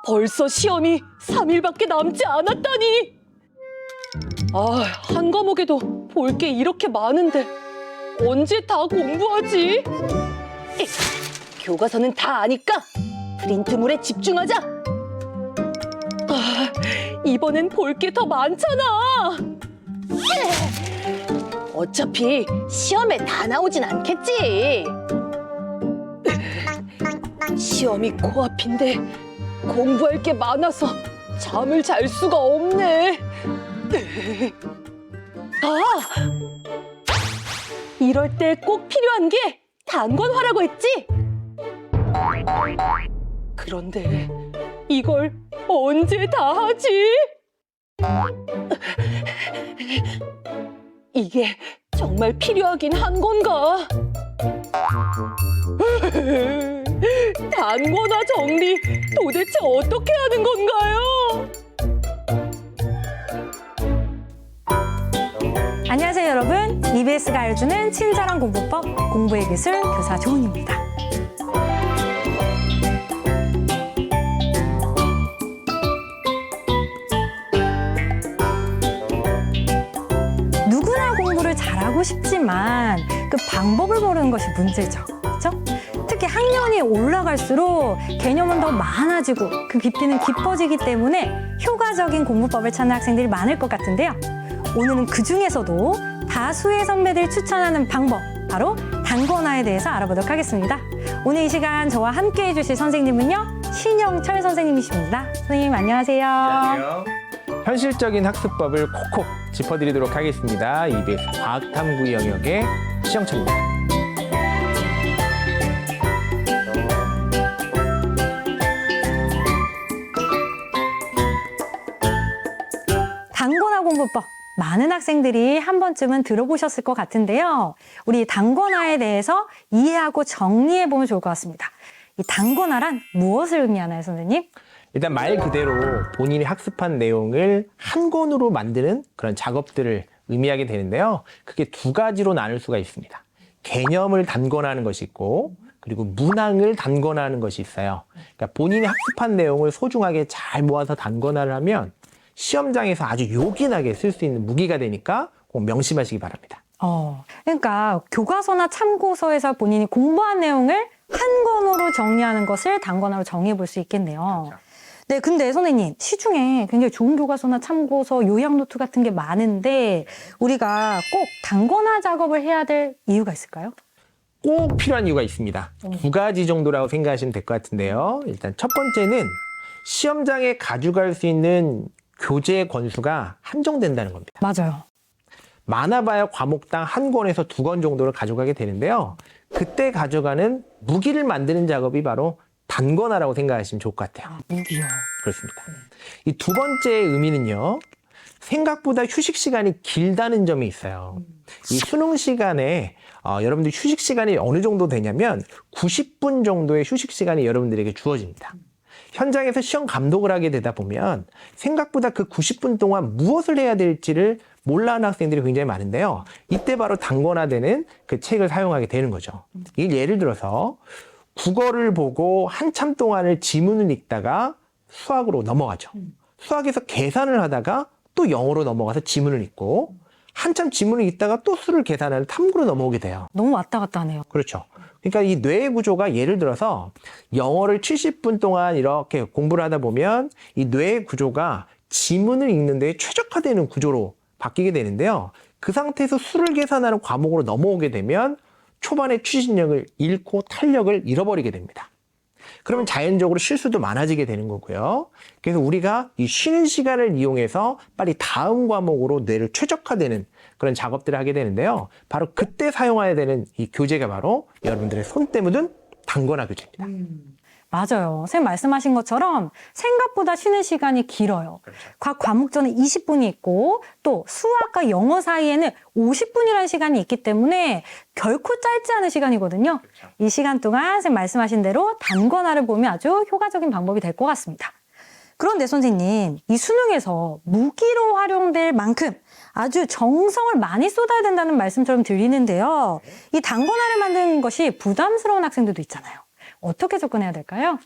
벌써 시험이 3일밖에 남지 않았다니! 한 과목에도 볼 게 이렇게 많은데 언제 다 공부하지? 교과서는 다 아니까 프린트물에 집중하자! 이번엔 볼 게 더 많잖아! 어차피 시험에 다 나오진 않겠지! 시험이 코앞인데 공부할 게 많아서 잠을 잘 수가 없네. 이럴 때 꼭 필요한 게 단권화라고 했지? 그런데 이걸 언제 다 하지? 이게 정말 필요하긴 한 건가? 단권화 정리 도대체 어떻게 하는 건가요? 안녕하세요 여러분, EBS가 알려주는 친절한 공부법 공부의 기술 교사 조은입니다. 누구나 공부를 잘하고 싶지만 그 방법을 모르는 것이 문제죠. 그렇죠? 특히 학년이 올라갈수록 개념은 더 많아지고 그 깊이는 깊어지기 때문에 효과적인 공부법을 찾는 학생들이 많을 것 같은데요. 오늘은 그 중에서도 다수의 선배들이 추천하는 방법, 바로 단권화에 대해서 알아보도록 하겠습니다. 오늘 이 시간 저와 함께 해주실 선생님은요, 신영철 선생님이십니다. 선생님 안녕하세요. 안녕하세요. 현실적인 학습법을 콕콕 짚어드리도록 하겠습니다. EBS 과학탐구 영역의 신영철입니다. 단권화 공부법, 많은 학생들이 한 번쯤은 들어보셨을 것 같은데요. 우리 단권화에 대해서 이해하고 정리해보면 좋을 것 같습니다. 이 단권화란 무엇을 의미하나요, 선생님? 일단 말 그대로 본인이 학습한 내용을 한 권으로 만드는 그런 작업들을 의미하게 되는데요. 그게 두 가지로 나눌 수가 있습니다. 개념을 단권화하는 것이 있고, 그리고 문항을 단권화하는 것이 있어요. 그러니까 본인이 학습한 내용을 소중하게 잘 모아서 단권화를 하면 시험장에서 아주 요긴하게 쓸 수 있는 무기가 되니까 꼭 명심하시기 바랍니다. 그러니까 교과서나 참고서에서 본인이 공부한 내용을 한 권으로 정리하는 것을 단권화로 정의해 볼 수 있겠네요. 그렇죠. 네, 근데 선생님, 시중에 굉장히 좋은 교과서나 참고서, 요약 노트 같은 게 많은데 우리가 꼭 단권화 작업을 해야 될 이유가 있을까요? 꼭 필요한 이유가 있습니다. 두 가지 정도라고 생각하시면 될 것 같은데요. 일단 첫 번째는 시험장에 가져갈 수 있는 교재 권수가 한정된다는 겁니다. 맞아요. 많아봐야 과목당 한 권에서 두 권 정도를 가져가게 되는데요. 그때 가져가는 무기를 만드는 작업이 바로 단권화라고 생각하시면 좋을 것 같아요. 무기요. 그렇습니다. 이 두 번째 의미는요. 생각보다 휴식 시간이 길다는 점이 있어요. 이 수능 시간에 여러분들 휴식 시간이 어느 정도 되냐면 90분 정도의 휴식 시간이 여러분들에게 주어집니다. 현장에서 시험 감독을 하게 되다 보면 생각보다 그 90분 동안 무엇을 해야 될지를 몰라하는 학생들이 굉장히 많은데요. 이때 바로 단권화되는 그 책을 사용하게 되는 거죠. 예를 들어서 국어를 보고 한참 동안을 지문을 읽다가 수학으로 넘어가죠. 수학에서 계산을 하다가 또 영어로 넘어가서 지문을 읽고 한참 지문을 읽다가 또 수를 계산하는 탐구로 넘어오게 돼요. 너무 왔다 갔다 하네요. 그렇죠. 그러니까 이 뇌의 구조가 예를 들어서 영어를 70분 동안 이렇게 공부를 하다 보면 이 뇌의 구조가 지문을 읽는 데 최적화되는 구조로 바뀌게 되는데요. 그 상태에서 수를 계산하는 과목으로 넘어오게 되면 초반에 추진력을 잃고 탄력을 잃어버리게 됩니다. 그러면 자연적으로 실수도 많아지게 되는 거고요. 그래서 우리가 이 쉬는 시간을 이용해서 빨리 다음 과목으로 뇌를 최적화되는 그런 작업들을 하게 되는데요. 바로 그때 사용해야 되는 이 교재가 바로 여러분들의 손때 묻은 단권화 교재입니다. 맞아요. 선생님 말씀하신 것처럼 생각보다 쉬는 시간이 길어요. 그렇죠. 각 과목 전에 20분이 있고 또 수학과 영어 사이에는 50분이라는 시간이 있기 때문에 결코 짧지 않은 시간이거든요. 그렇죠. 이 시간 동안 선생님 말씀하신 대로 단권화를 보면 아주 효과적인 방법이 될 것 같습니다. 그런데 선생님, 이 수능에서 무기로 활용될 만큼 아주 정성을 많이 쏟아야 된다는 말씀처럼 들리는데요. 이 단권화를 만드는 것이 부담스러운 학생들도 있잖아요. 어떻게 접근해야 될까요?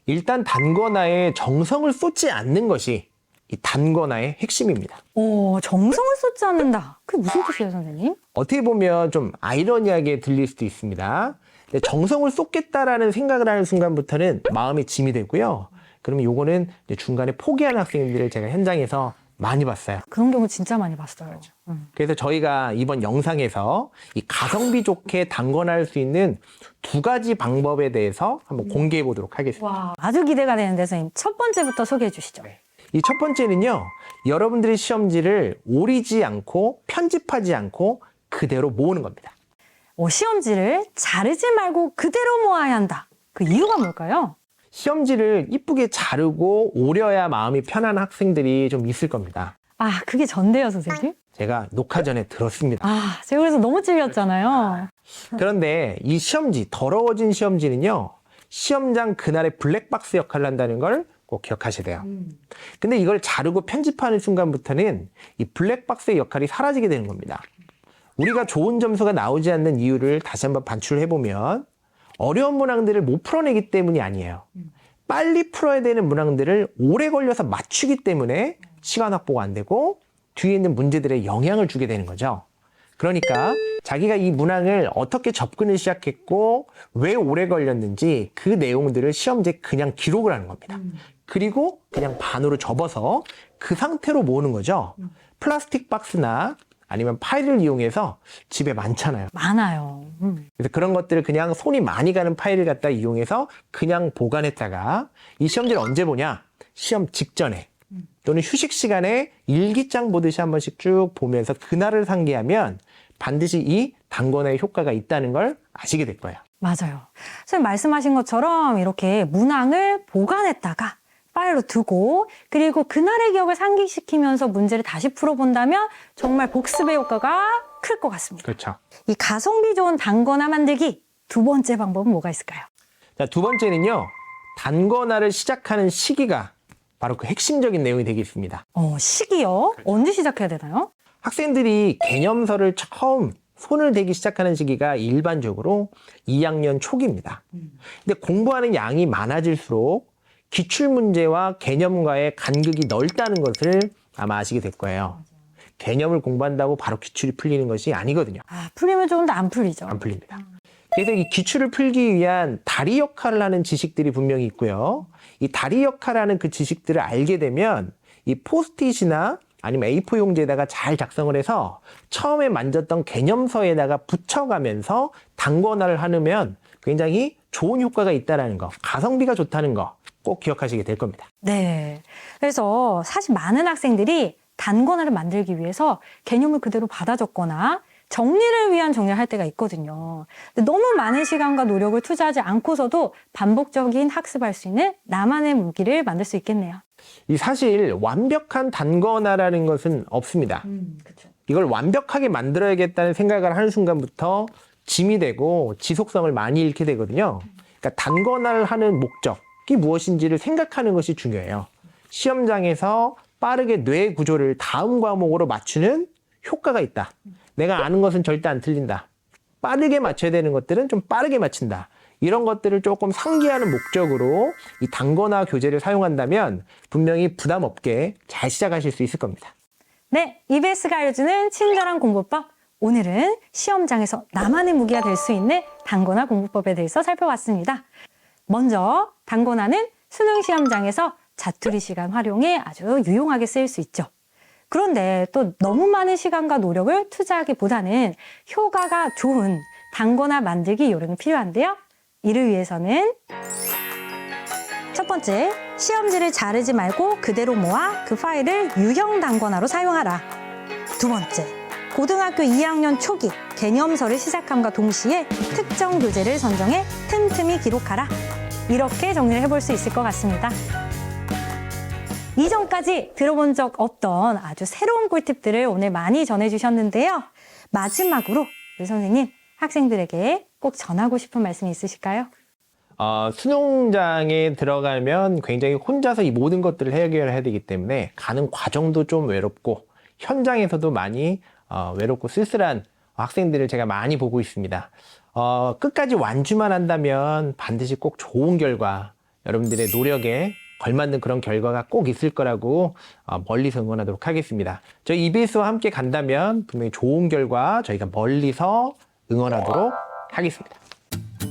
일단 단권화에 정성을 쏟지 않는 것이 이 단권화의 핵심입니다. 정성을 쏟지 않는다. 그게 무슨 뜻이에요, 선생님? 어떻게 보면 좀 아이러니하게 들릴 수도 있습니다. 근데 정성을 쏟겠다라는 생각을 하는 순간부터는 마음이 짐이 되고요. 그러면 요거는 이제 중간에 포기하는 학생들을 제가 현장에서 많이 봤어요. 그런 경우 진짜 많이 봤어요. 그래서 저희가 이번 영상에서 이 가성비 좋게 단권화할 수 있는 2가지 방법에 대해서 한번 공개해 보도록 하겠습니다. 와, 아주 기대가 되는데 선생님, 첫 번째부터 소개해 주시죠. 이 첫 번째는요, 여러분들의 시험지를 오리지 않고 편집하지 않고 그대로 모으는 겁니다. 시험지를 자르지 말고 그대로 모아야 한다. 그 이유가 뭘까요? 시험지를 이쁘게 자르고 오려야 마음이 편한 학생들이 좀 있을 겁니다. 아, 그게 전데요, 선생님? 제가 녹화 전에 들었습니다. 아, 제가 그래서 너무 찔렸잖아요. 그런데 이 시험지, 더러워진 시험지는요, 시험장 그날의 블랙박스 역할을 한다는 걸 꼭 기억하셔야 돼요. 근데 이걸 자르고 편집하는 순간부터는 이 블랙박스의 역할이 사라지게 되는 겁니다. 우리가 좋은 점수가 나오지 않는 이유를 다시 한번 반출해보면 어려운 문항들을 못 풀어내기 때문이 아니에요. 빨리 풀어야 되는 문항들을 오래 걸려서 맞추기 때문에 시간 확보가 안 되고 뒤에 있는 문제들에 영향을 주게 되는 거죠. 그러니까 자기가 이 문항을 어떻게 접근을 시작했고 왜 오래 걸렸는지 그 내용들을 시험지에 그냥 기록을 하는 겁니다. 그리고 그냥 반으로 접어서 그 상태로 모으는 거죠. 플라스틱 박스나 아니면 파일을 이용해서 집에 많잖아요. 많아요. 그래서 그런 것들을 그냥 손이 많이 가는 파일을 갖다 이용해서 그냥 보관했다가 이 시험지를 언제 보냐? 시험 직전에 또는 휴식 시간에 일기장 보듯이 한 번씩 쭉 보면서 그날을 상기하면 반드시 이 단권화의 효과가 있다는 걸 아시게 될 거예요. 맞아요. 선생님 말씀하신 것처럼 이렇게 문항을 보관했다가 파일로 두고 그리고 그날의 기억을 상기시키면서 문제를 다시 풀어본다면 정말 복습의 효과가 클 것 같습니다. 그렇죠. 이 가성비 좋은 단권화 만들기 두 번째 방법은 뭐가 있을까요? 자, 두 번째는요. 단권화를 시작하는 시기가 바로 그 핵심적인 내용이 되겠습니다. 시기요? 언제 시작해야 되나요? 학생들이 개념서를 처음 손을 대기 시작하는 시기가 일반적으로 2학년 초기입니다. 근데 공부하는 양이 많아질수록 기출문제와 개념과의 간극이 넓다는 것을 아마 아시게 될 거예요. 개념을 공부한다고 바로 기출이 풀리는 것이 아니거든요. 풀리면 좋은데 안 풀리죠. 안 풀립니다. 그래서 이 기출을 풀기 위한 다리 역할을 하는 지식들이 분명히 있고요. 이 다리 역할을 하는 그 지식들을 알게 되면 이 포스트잇이나 아니면 A4 용지에다가 잘 작성을 해서 처음에 만졌던 개념서에다가 붙여가면서 단권화를 하면 굉장히 좋은 효과가 있다는 거, 가성비가 좋다는 거 꼭 기억하시게 될 겁니다. 네. 그래서 사실 많은 학생들이 단권화를 만들기 위해서 개념을 그대로 받아 적거나 정리를 위한 정리를 할 때가 있거든요. 근데 너무 많은 시간과 노력을 투자하지 않고서도 반복적인 학습할 수 있는 나만의 무기를 만들 수 있겠네요. 이 사실 완벽한 단권화라는 것은 없습니다. 그렇죠. 이걸 완벽하게 만들어야겠다는 생각을 하는 순간부터 짐이 되고 지속성을 많이 잃게 되거든요. 그러니까 단권화를 하는 목적이 무엇인지를 생각하는 것이 중요해요. 시험장에서 빠르게 뇌 구조를 다음 과목으로 맞추는 효과가 있다. 내가 아는 것은 절대 안 틀린다. 빠르게 맞춰야 되는 것들은 좀 빠르게 맞춘다. 이런 것들을 조금 상기하는 목적으로 이 단권화 교재를 사용한다면 분명히 부담 없게 잘 시작하실 수 있을 겁니다. 네, EBS가 알려주는 친절한 공부법. 오늘은 시험장에서 나만의 무기가 될 수 있는 단권화 공부법에 대해서 살펴봤습니다. 먼저 단권화는 수능 시험장에서 자투리 시간 활용에 아주 유용하게 쓰일 수 있죠. 그런데 또 너무 많은 시간과 노력을 투자하기보다는 효과가 좋은 단권화 만들기 요령이 필요한데요. 이를 위해서는 첫 번째, 시험지를 자르지 말고 그대로 모아 그 파일을 유형 단권화로 사용하라. 두 번째, 고등학교 2학년 초기 개념서를 시작함과 동시에 특정 교재를 선정해 틈틈이 기록하라. 이렇게 정리를 해볼 수 있을 것 같습니다. 이전까지 들어본 적 없던 아주 새로운 꿀팁들을 오늘 많이 전해주셨는데요. 마지막으로 우리 선생님, 학생들에게 꼭 전하고 싶은 말씀이 있으실까요? 수능장에 들어가면 굉장히 혼자서 이 모든 것들을 해결해야 되기 때문에 가는 과정도 좀 외롭고 현장에서도 많이 외롭고 쓸쓸한 학생들을 제가 많이 보고 있습니다. 끝까지 완주만 한다면 반드시 꼭 좋은 결과, 여러분들의 노력에 걸맞는 그런 결과가 꼭 있을 거라고 멀리서 응원하도록 하겠습니다. 저희 EBS와 함께 간다면 분명히 좋은 결과 저희가 멀리서 응원하도록 하겠습니다.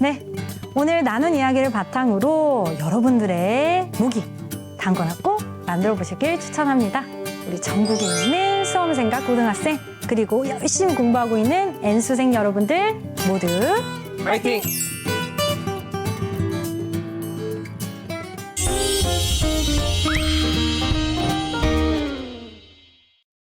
네, 오늘 나눈 이야기를 바탕으로 여러분들의 무기 당권을 꼭 만들어 보시길 추천합니다. 우리 전국에 있는 수험생과 고등학생 그리고 열심히 공부하고 있는 N수생 여러분들 모두 파이팅!